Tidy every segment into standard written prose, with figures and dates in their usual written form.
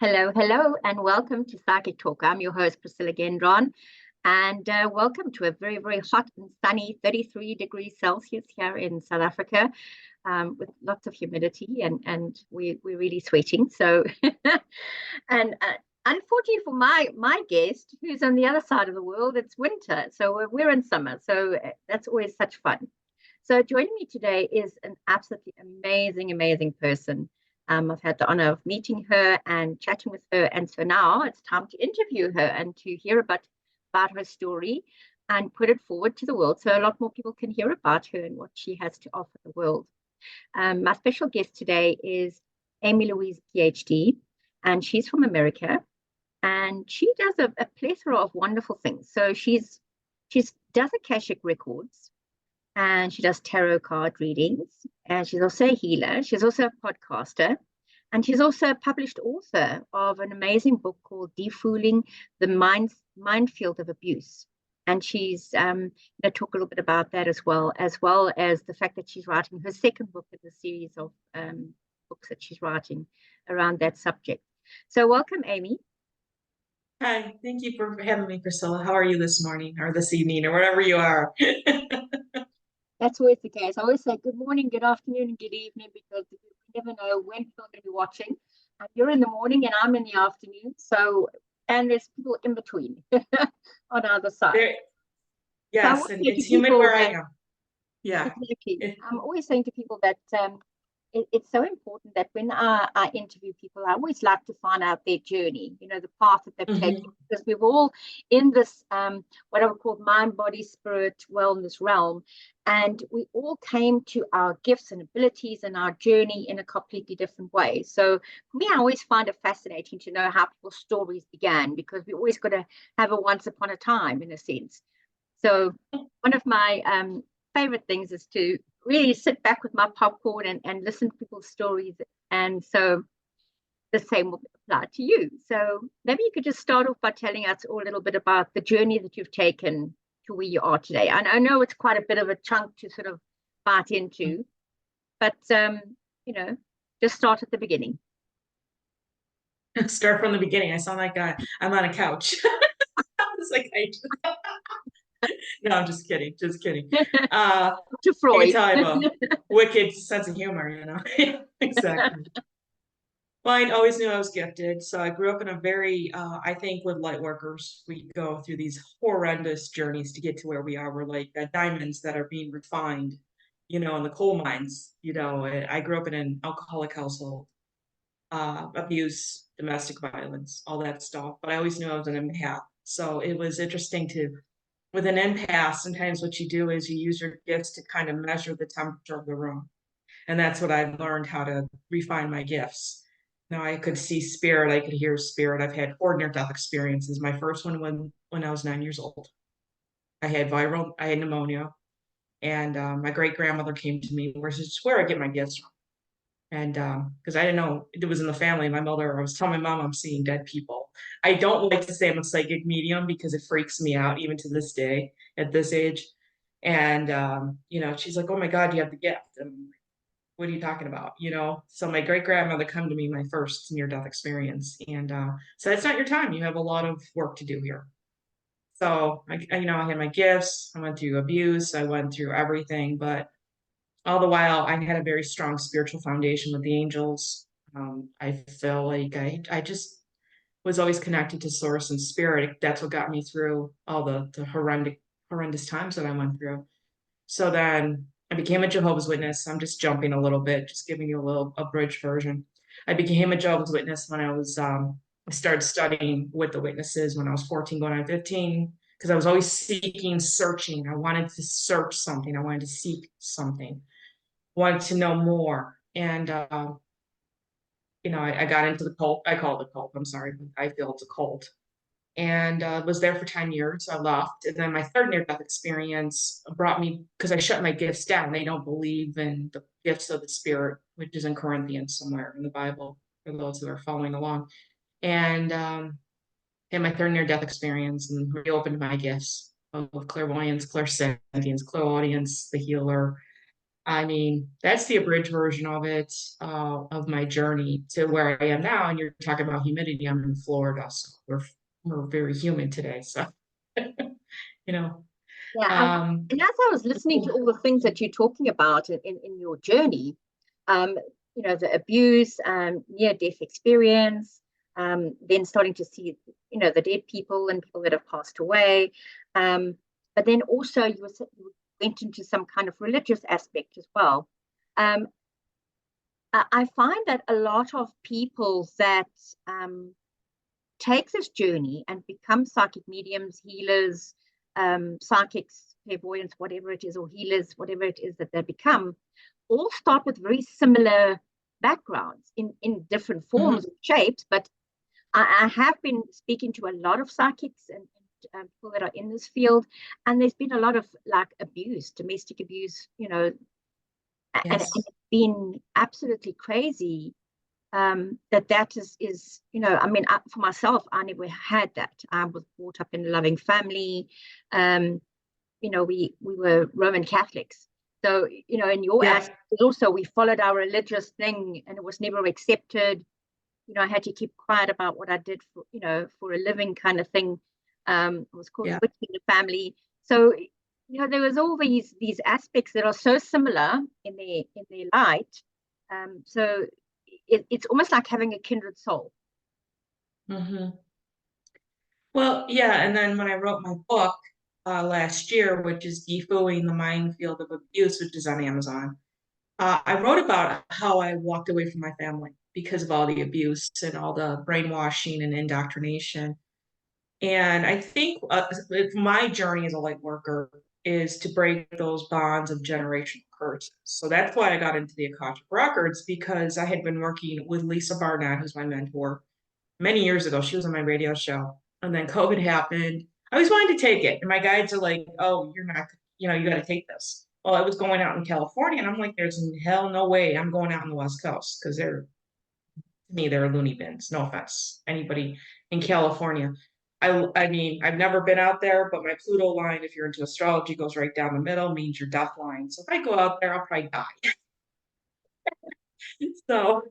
Hello, hello, and welcome to Psychic Talk. I'm your host, Priscilla Gendron, and welcome to a very, very hot and sunny 33 degrees Celsius here in South Africa, with lots of humidity, and we're really sweating. So, and unfortunately for my guest, who's on the other side of the world, it's winter, so we're in summer. So that's always such fun. So joining me today is an absolutely amazing person. I've had the honor of meeting her and chatting with her. And so now it's time to interview her and to hear about her story and put it forward to the world so a lot more people can hear about her and what she has to offer the world. My special guest today is Amy Louise PHD, and she's from America. And she does a plethora of wonderful things. So she does Akashic records, and she does tarot card readings, and she's also a healer. She's also a podcaster, and she's also a published author of an amazing book called Defooling the Minefield of Abuse. And she's going to talk a little bit about that as well as the fact that she's writing her second book in the series of books that she's writing around that subject. So welcome, Amy. Hi, thank you for having me, Priscilla. How are you this morning or this evening or wherever you are? That's always the case. I always say good morning, good afternoon, and good evening, because you never know when people are going to be watching. And you're in the morning and I'm in the afternoon. So, and there's people in between on either side. Yes, and it's humid where I am. Yeah. Exactly. I'm always saying to people that it's so important that when I interview people, I always like to find out their journey, the path that they've taken, because we've all in this, what I would call mind, body, spirit, wellness realm. And we all came to our gifts and abilities and our journey in a completely different way. So for me, I always find it fascinating to know how people's stories began, because we always got to have a once upon a time, in a sense. So one of my favorite things is to really sit back with my popcorn and listen to people's stories. And so the same will apply to you. So maybe you could just start off by telling us all a little bit about the journey that you've taken to where you are today. And I know it's quite a bit of a chunk to sort of bite into, but, just start at the beginning. Start from the beginning. I sound like I'm on a couch. It's like no, I'm just kidding. To Freud. I tell you about wicked sense of humor, Exactly. Well, I always knew I was gifted. So I grew up in a very, I think with light workers, we go through these horrendous journeys to get to where we are. We're like diamonds that are being refined, in the coal mines. I grew up in an alcoholic household, abuse, domestic violence, all that stuff. But I always knew I was an empath. So it was interesting with an empath, sometimes what you do is you use your gifts to kind of measure the temperature of the room. And that's what I've learned, how to refine my gifts. Now I could see spirit, I could hear spirit. I've had 4 near-death experiences. My first one when I was 9 years old. I had pneumonia, and my great-grandmother came to me, which is where I get my gifts from. And because I didn't know it was in the family. I was telling my mom I'm seeing dead people. I don't like to say I'm a psychic medium because it freaks me out even to this day at this age. And she's like, "Oh my God, you have the gift." And what are you talking about? So my great grandmother come to me my first near-death experience, and said, "It's not your time. You have a lot of work to do here." So I had my gifts. I went through abuse. I went through everything, but all the while I had a very strong spiritual foundation with the angels. I feel like I just was always connected to source and spirit. That's what got me through all the horrendous times that I went through. So then I became a Jehovah's Witness. I'm just jumping a little bit, just giving you a abridged version. I became a Jehovah's Witness when I started studying with the witnesses when I was 14, going on 15, because I was always searching. I wanted to search something. I wanted to seek something, wanted to know more. And, I got into the cult. I call it a cult. I'm sorry, but I feel it's a cult. And was there for 10 years. I left. And then my third near-death experience brought me, because I shut my gifts down. They don't believe in the gifts of the spirit, which is in Corinthians somewhere in the Bible, for those who are following along. And in my third near-death experience, and reopened my gifts of clairvoyance, clairsentience, clairaudience, the healer, I mean, that's the abridged version of it, of my journey to where I am now. And you're talking about humidity. I'm in Florida, so we're very humid today. So, you know, Yeah, um, and as I was listening to all the things that you're talking about in your journey, um, the abuse, near-death experience, then starting to see, the dead people and people that have passed away, but then also you went into some kind of religious aspect as well. Um, I find that a lot of people that take this journey and become psychic mediums, healers, psychics, clairvoyants, whatever it is, or healers, whatever it is that they become, all start with very similar backgrounds in different forms and shapes. But I have been speaking to a lot of psychics and people that are in this field, and there's been a lot of like abuse, domestic abuse, and yes, it's been absolutely crazy. That is I mean, for myself, I never had that. I was brought up in a loving family. We were Roman Catholics, so in your yeah, aspect also, we followed our religious thing, and it was never accepted. I had to keep quiet about what I did for a living, kind of thing. I was called a yeah. witch in the family. So there was all these aspects that are so similar in their light. So it's almost like having a kindred soul. Hmm. Well, yeah. And then when I wrote my book last year, which is Defooing the Minefield of Abuse, which is on Amazon, I wrote about how I walked away from my family because of all the abuse and all the brainwashing and indoctrination. And I think my journey as a light worker is to break those bonds of generational curses. So that's why I got into the Akashic Records, because I had been working with Lisa Barnett, who's my mentor, many years ago. She was on my radio show. And then COVID happened. I always wanted to take it. And my guides are like, oh, you're not, you got to take this. Well, I was going out in California, and I'm like, there's hell no way I'm going out on the West Coast, because to me, they're loony bins. No offense. Anybody in California. I mean, I've never been out there, but my Pluto line, if you're into astrology, goes right down the middle, means your death line. So if I go out there, I'll probably die. So,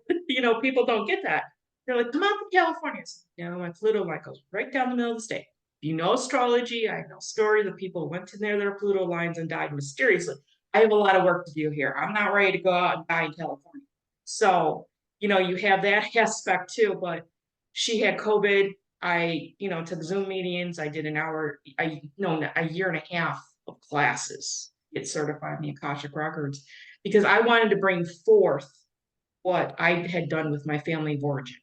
people don't get that. They're like, come out to California. So, my Pluto line goes right down the middle of the state. If you know astrology, I know stories of people who went to near their Pluto lines and died mysteriously. I have a lot of work to do here. I'm not ready to go out and die in California. So, you have that aspect too. But she had COVID. I, took Zoom meetings. I did a year and a half of classes, get certified in the Akashic Records, because I wanted to bring forth what I had done with my family of origin,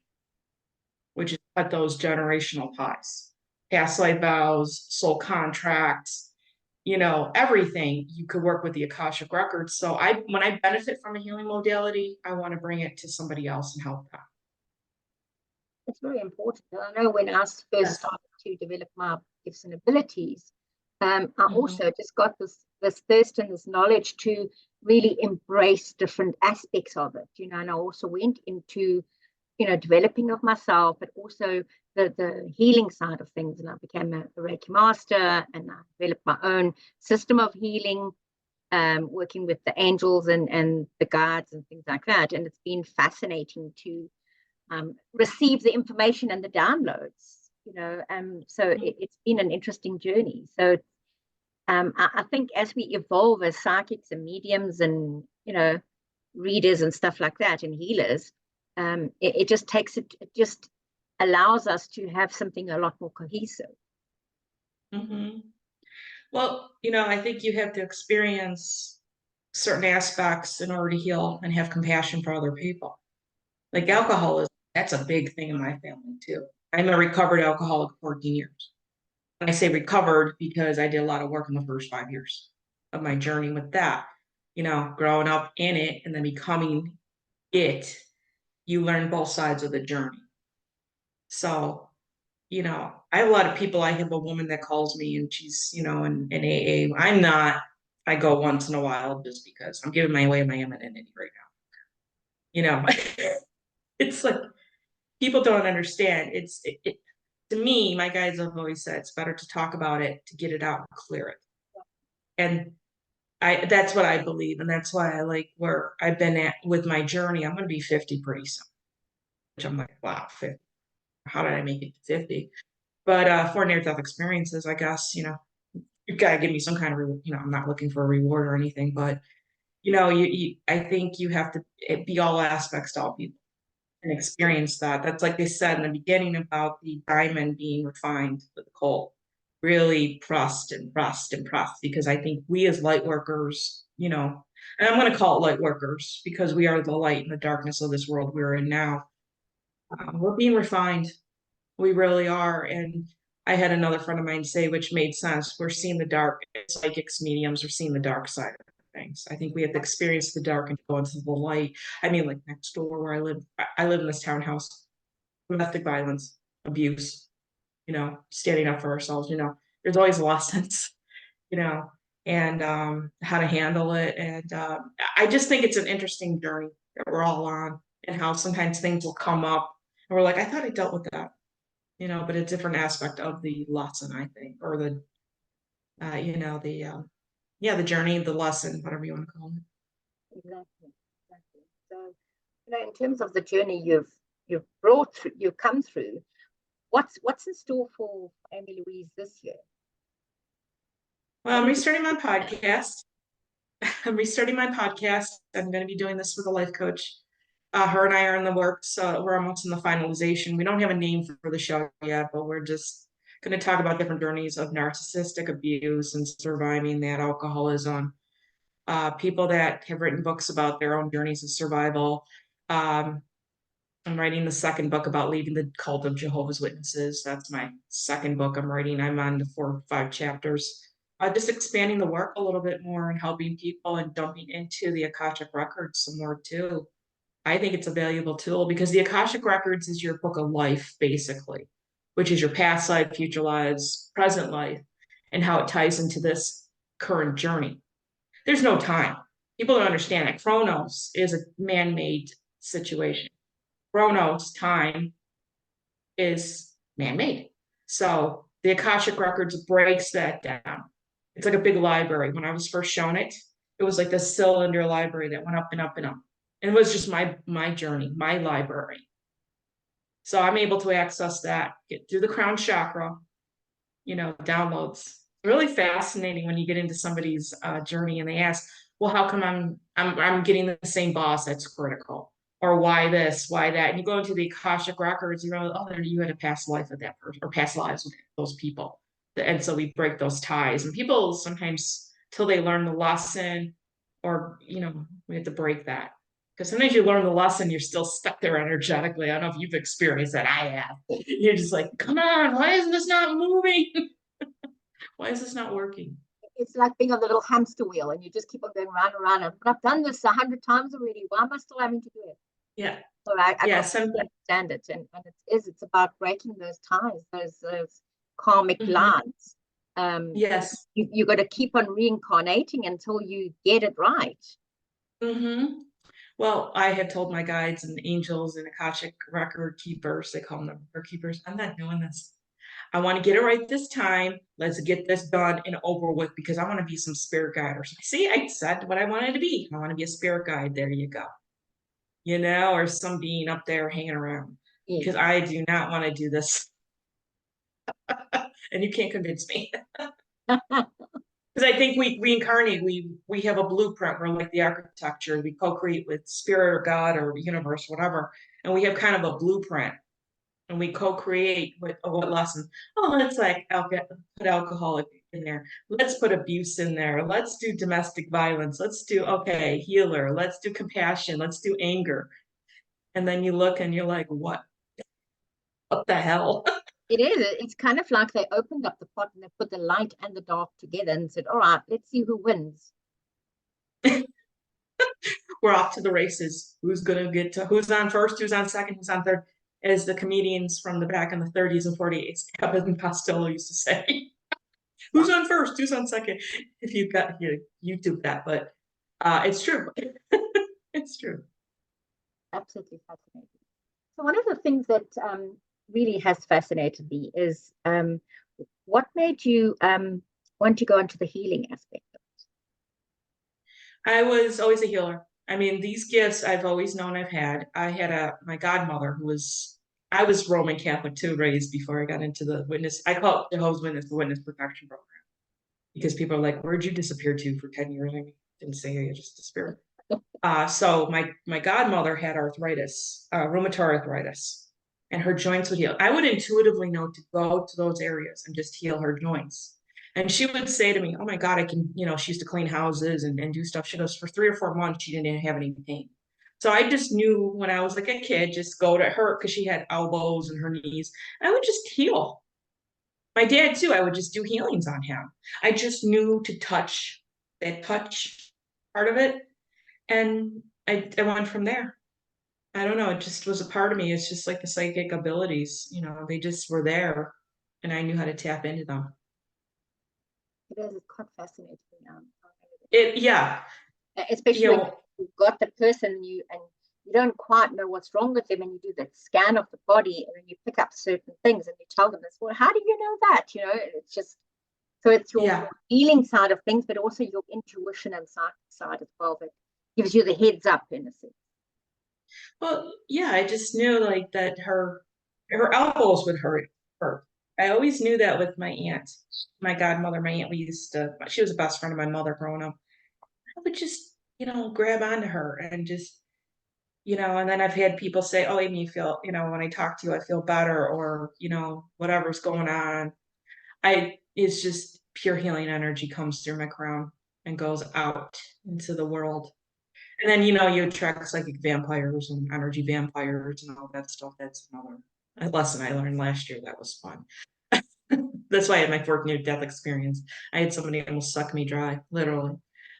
which is cut those generational ties, past life vows, soul contracts, everything. You could work with the Akashic Records. So when I benefit from a healing modality, I want to bring it to somebody else and help them. It's very important. I know when I first Yes. started to develop my gifts and abilities, I Mhm. also just got this thirst and this knowledge to really embrace different aspects of it, and I also went into, developing of myself, but also the healing side of things. And I became a Reiki master, and I developed my own system of healing, working with the angels and the guides and things like that. And it's been fascinating to receive the information and the downloads, so it's been an interesting journey. So I think as we evolve as psychics and mediums and, readers and stuff like that and healers, it just it just allows us to have something a lot more cohesive. Mhm. Well, I think you have to experience certain aspects in order to heal and have compassion for other people. Like alcoholism, that's a big thing in my family too. I'm a recovered alcoholic 14 years. And I say recovered because I did a lot of work in the first 5 years of my journey with that. Growing up in it and then becoming it, you learn both sides of the journey. So, I have a lot of people. I have a woman that calls me and she's, in AA. I'm not. I go once in a while just because I'm giving my away my anonymity right now. It's like people don't understand. To me, my guides have always said it's better to talk about it, to get it out and clear it. And that's what I believe, and that's why I like where I've been at with my journey. I'm going to be 50 pretty soon, which I'm like, wow, 50. How did I make it to 50? But for near-death experiences, I guess, you've got to give me some kind of, I'm not looking for a reward or anything, but I think you have to be all aspects to all people and experience that. That's like they said in the beginning about the diamond being refined with the coal, really pressed and pressed and pressed, because I think we as light workers, and I'm going to call it light workers because we are the light in the darkness of this world we're in now. We're being refined. We really are. And I had another friend of mine say, which made sense, we're seeing the dark, psychics, mediums, we're seeing the dark side of things. I think we have to experience the dark and go into the light. I mean, like next door where I live in this townhouse, domestic violence, abuse, standing up for ourselves, there's always lessons, you know, and how to handle it. And I just think it's an interesting journey that we're all on, and how sometimes things will come up and we're like, I thought I dealt with that, but a different aspect of the lesson, I think, or the, the journey, the lesson, whatever you want to call it. Exactly. Exactly. So, in terms of the journey you've brought through, you've come through, what's in store for Amy Louise this year? Well, I'm restarting my podcast. I'm going to be doing this with a life coach. Her and I are in the works. We're almost in the finalization. We don't have a name for the show yet, but we're just going to talk about different journeys of narcissistic abuse and surviving that, alcoholism. People that have written books about their own journeys of survival. I'm writing the second book about leaving the cult of Jehovah's Witnesses. That's my second book I'm writing. I'm on the 4 or 5 chapters. Just expanding the work a little bit more and helping people and dumping into the Akashic Records some more too. I think it's a valuable tool because the Akashic Records is your book of life, basically, which is your past life, future lives, present life, and how it ties into this current journey. There's no time. People don't understand that Chronos is a man-made situation. Chronos, time, is man-made. So the Akashic Records breaks that down. It's like a big library. When I was first shown it, it was like this cylinder library that went up and up and up. And it was just my journey, my library. So I'm able to access that, get through the crown chakra, downloads. Really fascinating when you get into somebody's journey and they ask, well, how come I'm getting the same boss that's critical? Or why this, why that? And you go into the Akashic Records, you realize, oh, you had a past life with that person or past lives with those people. And so we break those ties. And people sometimes, till they learn the lesson, or, we have to break that. Because sometimes you learn the lesson, you're still stuck there energetically. I don't know if you've experienced that. I have. You're just like, come on, why isn't this not moving? Why is this not working? It's like being on the little hamster wheel and you just keep on going round and round. But I've done this 100 times already. Why am I still having to do it? Yeah. So I understand it. And it's about breaking those ties, those karmic lines. Yes. You got to keep on reincarnating until you get it right. Well, I have told my guides and angels and Akashic record keepers, they call them the record keepers, I'm not doing this. I want to get it right this time. Let's get this done and over with because I want to be some spirit guide or something. See, I said what I wanted to be. I want to be a spirit guide. There you go. Or some being up there hanging around. Yes. Because I do not want to do this. And you can't convince me. Because I think we reincarnate, we have a blueprint. We're like the architecture. We co-create with spirit or God or universe, whatever. And we have kind of a blueprint. And we co-create with what lesson. Oh, let's put alcoholic in there. Let's put abuse in there. Let's do domestic violence. Let's do, healer. Let's do compassion. Let's do anger. And then you look and you're like, what? What the hell? It is. It's kind of like they opened up the pot and they put the light and the dark together and said, all right, let's see who wins. We're off to the races. Who's who's on first, who's on second, who's on third, as the comedians from the back in the 30s and 40s, Abbott and Costello used to say. Who's on first, who's on second? If you've got YouTube that, but it's true. It's true. Absolutely fascinating. So one of the things that really has fascinated me is what made you want to go into the healing aspect of it? I was always a healer. I mean, these gifts I've always known I've had. I had my godmother who was, I was Roman Catholic too, raised before I got into the witness. I call it Jehovah's Witness, the witness protection program, because people are like, where'd you disappear to for 10 years? I mean, didn't say you just disappeared. So my godmother had arthritis, rheumatoid arthritis, and her joints would heal. I would intuitively know to go to those areas and just heal her joints. And she would say to me, "Oh my God, I can," she used to clean houses and do stuff. She goes, for 3 or 4 months, she didn't have any pain. So I just knew when I was like a kid, just go to her because she had elbows and her knees. I would just heal. My dad too, I would just do healings on him. I just knew to touch that touch part of it, and I went from there. I don't know. It just was a part of me. It's just like the psychic abilities, they just were there and I knew how to tap into them. It is quite fascinating. Yeah. Especially when you've got the person and you don't quite know what's wrong with them, and you do that scan of the body and then you pick up certain things and you tell them this. Well, how do you know that? It's just, so it's your healing side of things, but also your intuition and psychic side as well that gives you the heads up in a sense. Well, yeah, I just knew like that her elbows would hurt her. I always knew that with my aunt, my godmother, my aunt. She was the best friend of my mother growing up. I would just, grab onto her and just, and then I've had people say, "Oh, Amy, you feel, when I talk to you, I feel better," or, whatever's going on. It's just pure healing energy comes through my crown and goes out into the world. And then, you attract psychic vampires and energy vampires and all that stuff. That's another lesson I learned last year. That was fun. That's why I had my fourth near-death experience. I had somebody almost suck me dry, literally.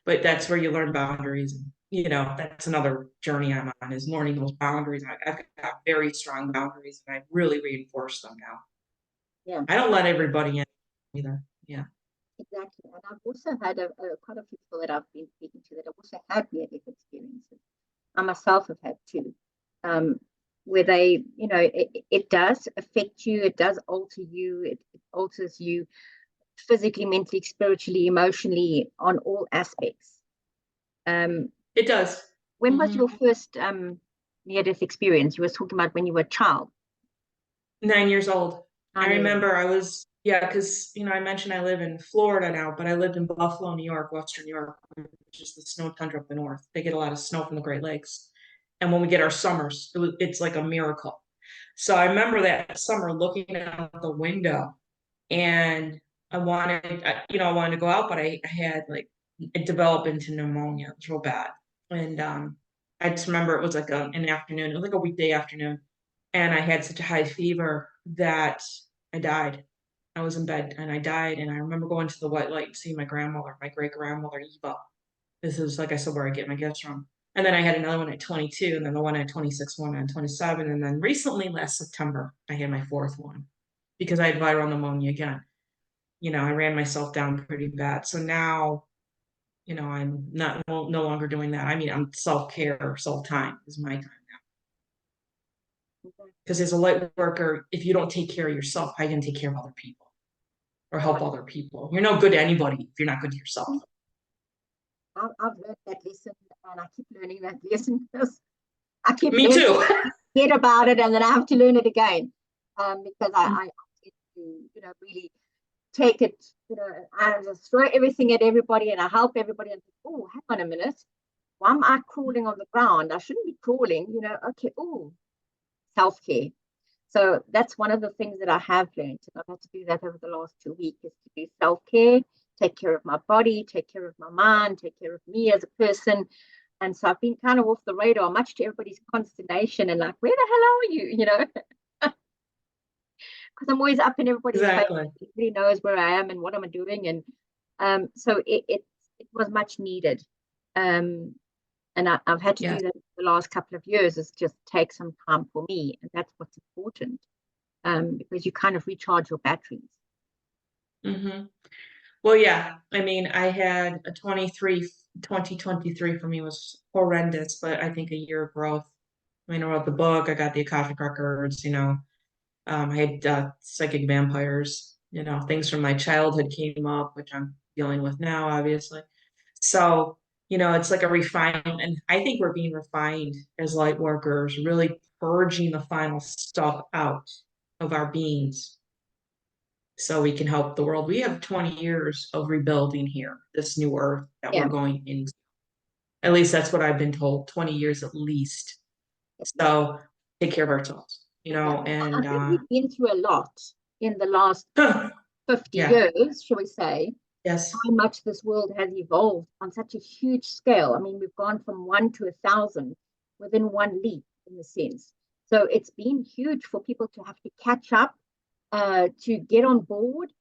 But that's where you learn boundaries. And, that's another journey I'm on, is learning those boundaries. I've got very strong boundaries, and I really reinforce them now. Yeah. I don't let everybody in either. Yeah. Exactly. And I've also had quite a few people that I've been speaking to that have also had near-death experiences. I myself have had two, where they, it does affect you, it does alter you, it alters you physically, mentally, spiritually, emotionally, on all aspects. It does. When was your first near-death experience? You were talking about when you were a child. 9 years old. I remember I was, because, I mentioned I live in Florida now, but I lived in Buffalo, New York, Western New York, which is the snow tundra up the north. They get a lot of snow from the Great Lakes. And when we get our summers, it's like a miracle. So I remember that summer looking out the window, and I wanted to go out, but I had it developed into pneumonia. It was real bad. And I just remember it was like an afternoon. It was like a weekday afternoon. And I had such a high fever that I died. I was in bed and I died. And I remember going to the white light and seeing my grandmother, my great grandmother, Eva. This is, like I said, where I get my gifts from. And then I had another one at 22, and then the one at 26, one at 27. And then recently, last September, I had my fourth one because I had viral pneumonia again. I ran myself down pretty bad. So now, I'm no longer doing that. I mean, I'm self-care, self-time is my time. Because as a light worker, if you don't take care of yourself, how are you going to take care of other people or help other people? You're no good to anybody if you're not good to yourself. I've learned that lesson, and I keep learning that lesson because I keep Me too. Forget about it, and then I have to learn it again, because I tend to, really take it, I just throw everything at everybody, and I help everybody, and think, oh, hang on a minute, why am I crawling on the ground? I shouldn't be crawling, okay, oh, self-care. So that's one of the things that I have learned, and I've had to do that over the last 2 weeks, is to do self-care, take care of my body, take care of my mind, take care of me as a person. And so I've been kind of off the radar, much to everybody's consternation, and like, where the hell are you? Because I'm always up in everybody's face. Everybody knows where I am and what I'm doing, and so it was much needed. And I've had to do that the last couple of years, is just take some time for me, and that's what's important, because you kind of recharge your batteries. Mm-hmm. Well, yeah, I mean, I had 2023 for me was horrendous, but I think a year of growth. I mean, I wrote the book, I got the Akashic records, I had psychic vampires, things from my childhood came up, which I'm dealing with now, obviously. So it's like a refinement. And I think we're being refined as light workers, really purging the final stuff out of our beings so we can help the world. We have 20 years of rebuilding here, this new earth that Yeah. we're going into. At least that's what I've been told, 20 years at least. So take care of ourselves, Yeah. and I think we've been through a lot in the last 50 yeah, years, shall we say, yes, how much this world has evolved on such a huge scale. I mean, we've gone from 1 to 1,000 within one leap, in a sense. So it's been huge for people to have to catch up, to get on board,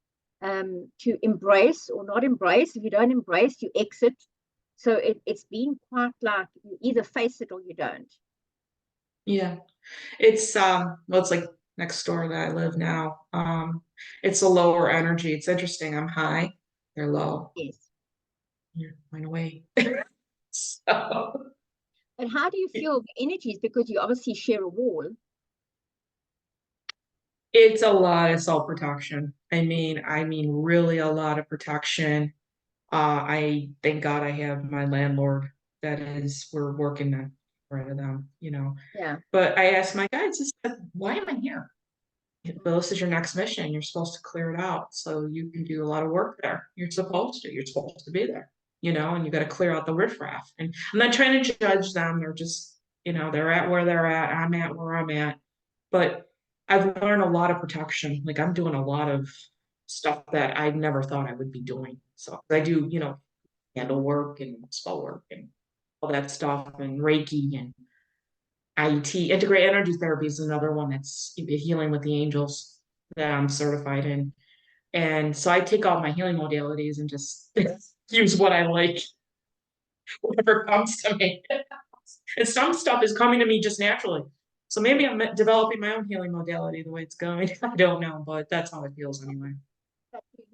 to embrace or not embrace. If you don't embrace, you exit. So it's been quite like you either face it or you don't. yeah. It's well, it's like next door that I live now. It's a lower energy. It's interesting. I'm high, they're low. Yes. Yeah, went away. So And how do you feel the energies? Because you obviously share a wall. it's a lot of self-protection. I mean, really a lot of protection. I thank God I have my landlord that is, we're working on rid of them, Yeah. But I asked my guides, I said, why am I here? Well, this is your next mission. You're supposed to clear it out so you can do a lot of work there. You're supposed to. You're supposed to be there, and you got to clear out the riffraff. And I'm not trying to judge them. They're just, they're at where they're at. I'm at where I'm at. But I've learned a lot of protection. Like I'm doing a lot of stuff that I never thought I would be doing. So I do, candle work and spell work and all that stuff and Reiki and IET, integrated energy therapy is another one that's healing with the angels that I'm certified in. And so I take all my healing modalities and just use what I like, whatever comes to me. And some stuff is coming to me just naturally. So maybe I'm developing my own healing modality the way it's going. I don't know, but that's how it feels anyway. That you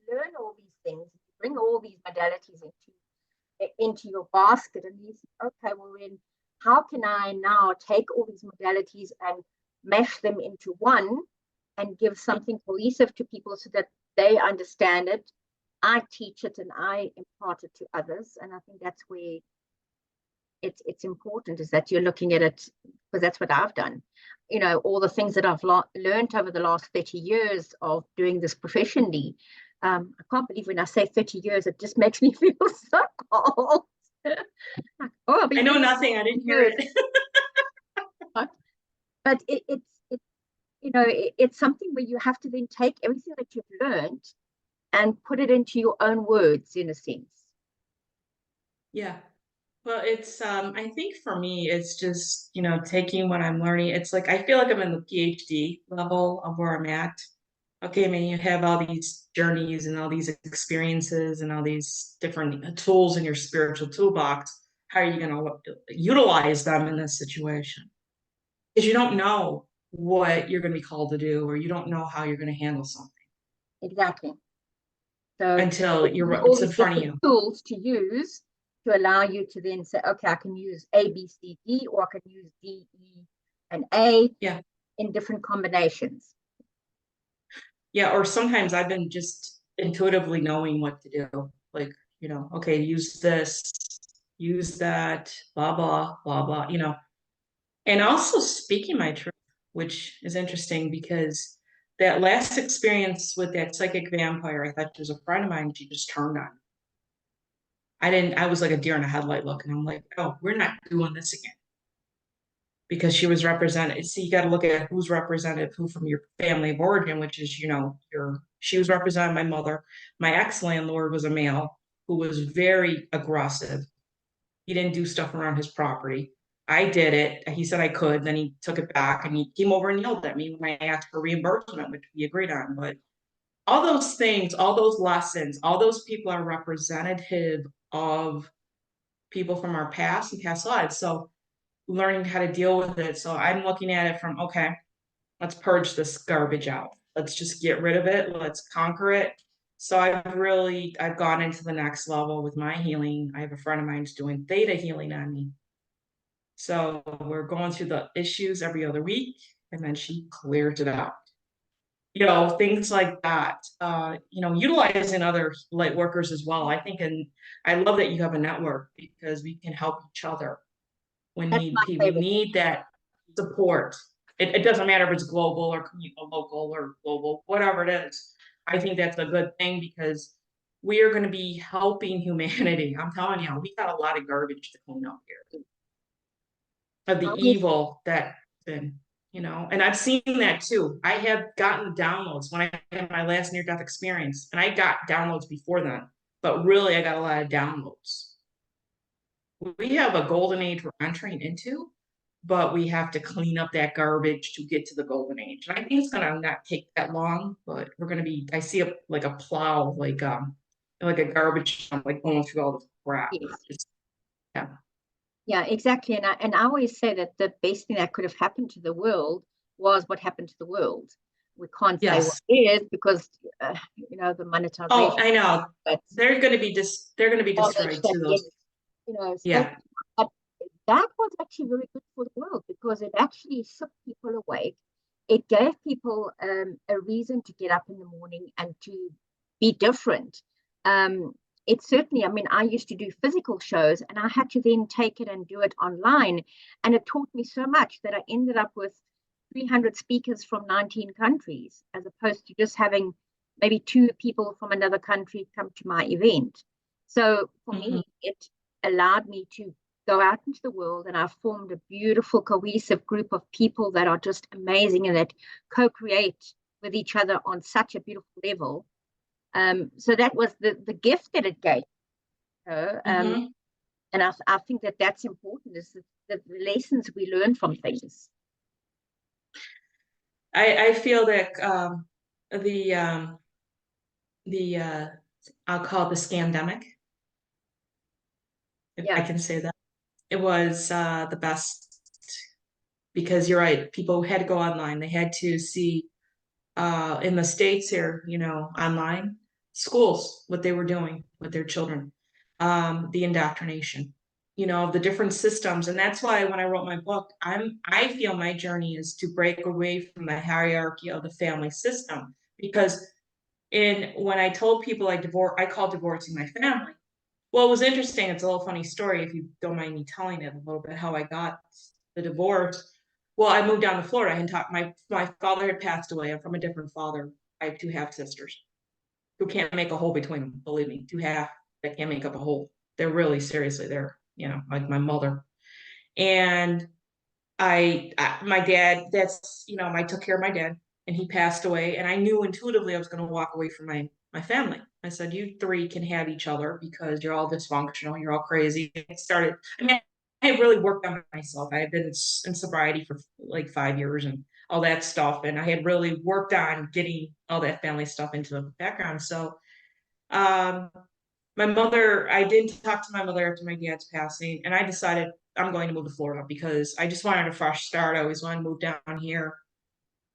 learn all these things, you bring all these modalities into your basket, and you say, okay, well then how can I now take all these modalities and mesh them into one and give something cohesive to people so that they understand it, I teach it, and I impart it to others. And I think that's where it's important, is that you're looking at it, because that's what I've done. All the things that I've learned over the last 30 years of doing this professionally. I can't believe when I say 30 years, it just makes me feel so old. Like, oh, I know nothing. I didn't hear it. But it's something where you have to then take everything that you've learned and put it into your own words, in a sense. Yeah. Well, it's I think for me, it's just, taking what I'm learning. It's like I feel like I'm in the PhD level of where I'm at. Okay, I mean, you have all these journeys and all these experiences and all these different tools in your spiritual toolbox. How are you going to utilize them in this situation? Because you don't know what you're going to be called to do, or you don't know how you're going to handle something Exactly. So until all it's in these front of different you. tools to use to allow you to then say, okay, I can use A, B, C, D, or I can use D, E, and A Yeah. in different combinations. Yeah. Or sometimes I've been just intuitively knowing what to do. Like, okay, use this, use that, blah, blah, blah, blah, and also speaking my truth, which is interesting because that last experience with that psychic vampire, I thought she was a friend of mine. She just turned on me. I was like a deer in a headlight look. And I'm like, oh, we're not doing this again. Because she was represented. See, you got to look at who's represented, who from your family of origin, which is, she was representing my mother. My ex-landlord was a male who was very aggressive. He didn't do stuff around his property. I did it. He said I could. Then he took it back and he came over and yelled at me when I asked for reimbursement, which we agreed on. But all those things, all those lessons, all those people are representative of people from our past and past lives. So learning how to deal with it. So I'm looking at it from, okay, let's purge this garbage out. Let's just get rid of it. Let's conquer it. So I've gone into the next level with my healing. I have a friend of mine who's doing theta healing on me. So we're going through the issues every other week, and then she clears it out. things like that. Utilizing other light workers as well. I think, and I love that you have a network because we can help each other when That's my we favorite. need that support. It doesn't matter if it's global or local or global, whatever it is. I think that's a good thing because we are going to be helping humanity. I'm telling you, we got a lot of garbage to clean up here of the I always, evil that been, and I've seen that too. I have gotten downloads when I had my last near-death experience, and I got downloads before then, but really I got a lot of downloads. We have a golden age we're entering into, but we have to clean up that garbage to get to the golden age. And I think it's gonna not take that long, but we're gonna be, I see like a plow, like a garbage dump, like going through all the crap. yes. Yeah. Yeah, exactly. And I always say that the best thing that could have happened to the world was what happened to the world. We can't say what Yes. it is because the Oh, monetization. I know. But They're gonna be garbage destroyed that too, yes, those. so Yeah. but that was actually very good for the world because it actually shook people awake. It gave people a reason to get up in the morning and to be different. Um, it certainly, I mean, I used to do physical shows and I had to then take it and do it online. And it taught me so much that I ended up with 300 speakers from 19 countries, as opposed to just having maybe 2 people from another country come to my event. So for Mhm. me, it allowed me to go out into the world, and I've formed a beautiful, cohesive group of people that are just amazing and that co-create with each other on such a beautiful level. So that was the gift that it gave. Mhm. And I think that that's important, is the lessons we learn from things. I feel that the I'll call it the scandemic, if I Yeah, can say that. It was the best because you're right. People had to go online. They had to see in the States here, online schools, what they were doing with their children, the indoctrination, of the different systems. And that's why when I wrote my book, I feel my journey is to break away from the hierarchy of the family system. Because when I told people I called divorcing my family. Well, it was interesting. It's a little funny story if you don't mind me telling it a little bit how I got the divorce. Well, I moved down to Florida. I had talked, my father had passed away. I'm from a different father. I have 2 half sisters who can't make a hole between them. Believe me, 2 half that can't make up a hole. They're really seriously there, like my mother. And my dad, I took care of my dad and he passed away. And I knew intuitively I was going to walk away from my family. I said, you three can have each other because you're all dysfunctional. You're all crazy. I had really worked on myself. I had been in sobriety for like 5 years and all that stuff. And I had really worked on getting all that family stuff into the background. So, um, I didn't talk to my mother after my dad's passing, and I decided I'm going to move to Florida because I just wanted a fresh start. I always wanted to move down here,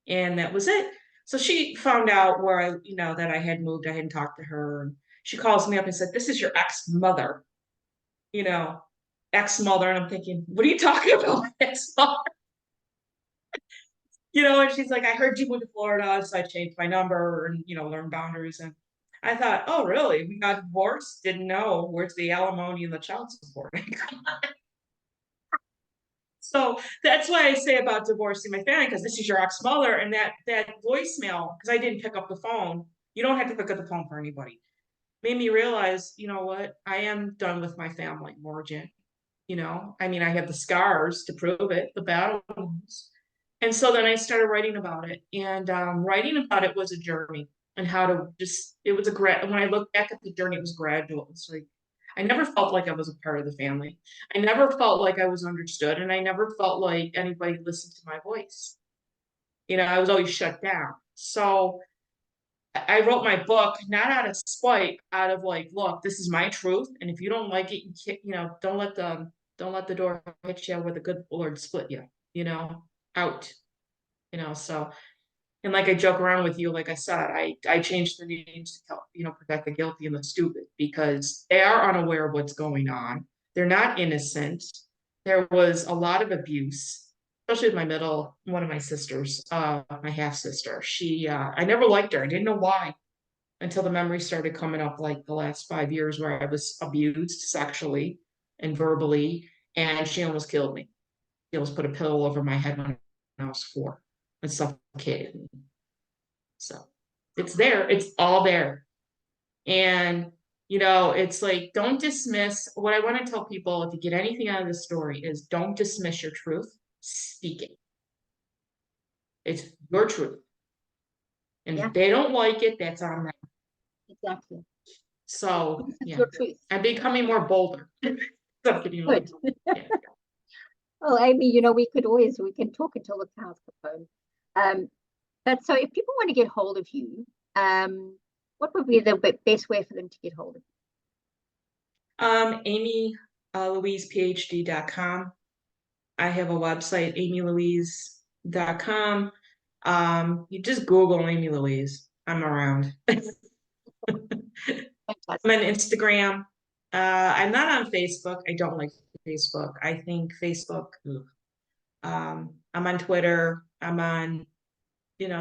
and that was it. So she found out where that I had moved. I hadn't talked to her, and she calls me up and said, "This is your ex-mother, you know, ex-mother." And I'm thinking, "What are you talking about, ex-mother?" And she's like, "I heard you moved to Florida, so I changed my number and learned boundaries." And I thought, "Oh, really? We got divorced? Didn't know. Where's the alimony and the child support?" So that's why I say about divorcing my family, because this is your ex-mother, and that voicemail, because I didn't pick up the phone. You don't have to pick up the phone for anybody. Made me realize, you know what? I am done with my family origin. I have the scars to prove it, the battle wounds. And so then I started writing about it, and writing about it was a journey, and how to it was when I look back at the journey, it was gradual. It's like I never felt like I was a part of the family. I never felt like I was understood, and I never felt like anybody listened to my voice. I was always shut down. So I wrote my book not out of spite, out of like, look, this is my truth, and if you don't like it, you can't, don't let the door hit you where the good Lord split you, out. So, and like I joke around with you, like I said, I changed the names to help, protect the guilty and the stupid, because they are unaware of what's going on. They're not innocent. There was a lot of abuse. especially with one of my sisters, my half sister. I never liked her. I didn't know why until the memories started coming up, like the last 5 years where I was abused sexually and verbally, and she almost killed me. She almost put a pillow over my head when I was 4 and suffocated me. So it's there. It's all there. And, it's like, don't dismiss what I want to tell people. If you get anything out of this story is don't dismiss your truth, speak it. It's your truth. And Yeah, if they don't like it, that's on them. exactly. So, This is yeah, your truth. I'm becoming more bolder. Good. Yeah. Well, Amy, we can talk until the cows come home. But so if people want to get hold of you, what would be the best way for them to get hold of you? Amy Louise PHD.com. I have a website, amylouise.com. You just Google Amy Louise. I'm around. I'm on Instagram. I'm not on Facebook. I don't like Facebook. I think Facebook. I'm on Twitter. I'm on,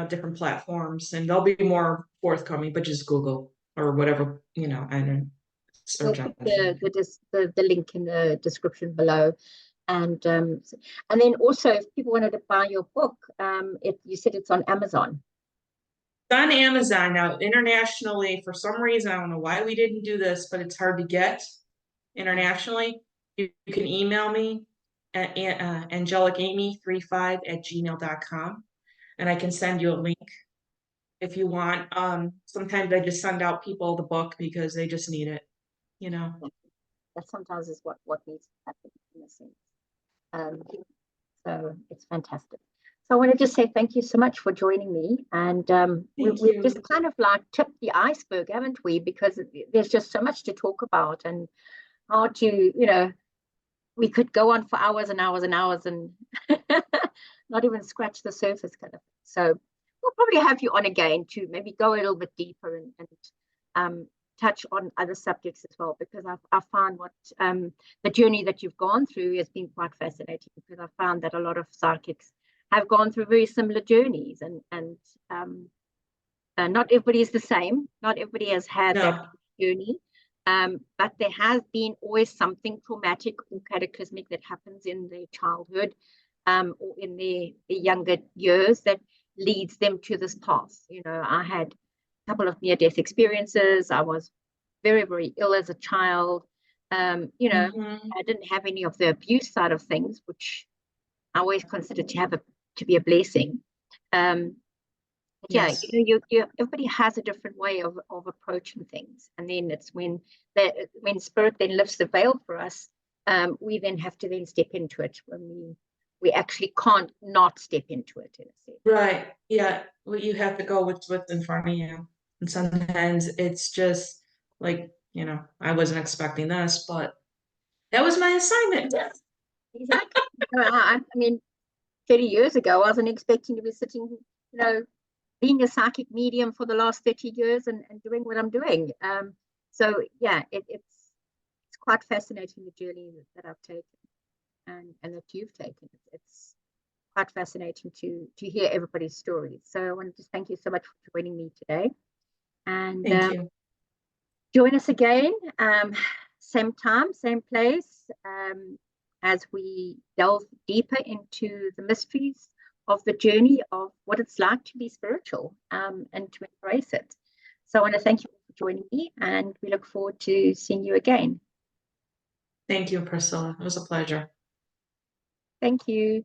different platforms, and they'll be more forthcoming. But just Google or whatever, and We'll search put engine. the link in the description below. And then also, if people wanted to buy your book, you said it's on Amazon. It's on Amazon now. Internationally, for some reason, I don't know why we didn't do this, but it's hard to get internationally. You can email me at angelicamy35@gmail.com, and I can send you a link if you want. Sometimes I just send out people the book because they just need it. That sometimes is what needs to happen in a sense. So it's fantastic. So I want to just say thank you so much for joining me. And we've just kind of like tipped the iceberg, haven't we? Because there's just so much to talk about, and how to, we could go on for hours and hours and hours and not even scratch the surface kind of thing. So we'll probably have you on again to maybe go a little bit deeper and touch on other subjects as well, because I found what the journey that you've gone through has been quite fascinating, because I found that a lot of psychics have gone through very similar journeys, and not everybody is the same. Not everybody has had that journey, but there has been always something traumatic or cataclysmic that happens in their childhood or in their younger years that leads them to this path. I had couple of near-death experiences. I was very, very ill as a child. I didn't have any of the abuse side of things, which I always considered to be a blessing. Yes. Everybody has a different way of approaching things, and then it's when spirit then lifts the veil for us, we then have to then step into it when we actually can't not step into it in a sense. Right. Yeah. Well, you have to go with what's in front of you. And sometimes it's just like, I wasn't expecting this, but that was my assignment. Exactly. I mean, 30 years ago, I wasn't expecting to be sitting, being a psychic medium for the last 30 years and doing what I'm doing. So yeah, it's quite fascinating, the journey that I've taken and that you've taken. It's quite fascinating to hear everybody's stories. So I want to just thank you so much for joining me today. And Thank you. Join us again, same time, same place, as we delve deeper into the mysteries of the journey of what it's like to be spiritual, and to embrace it. So I want to thank you for joining me, and we look forward to seeing you again. Thank you, Priscilla. It was a pleasure. Thank you.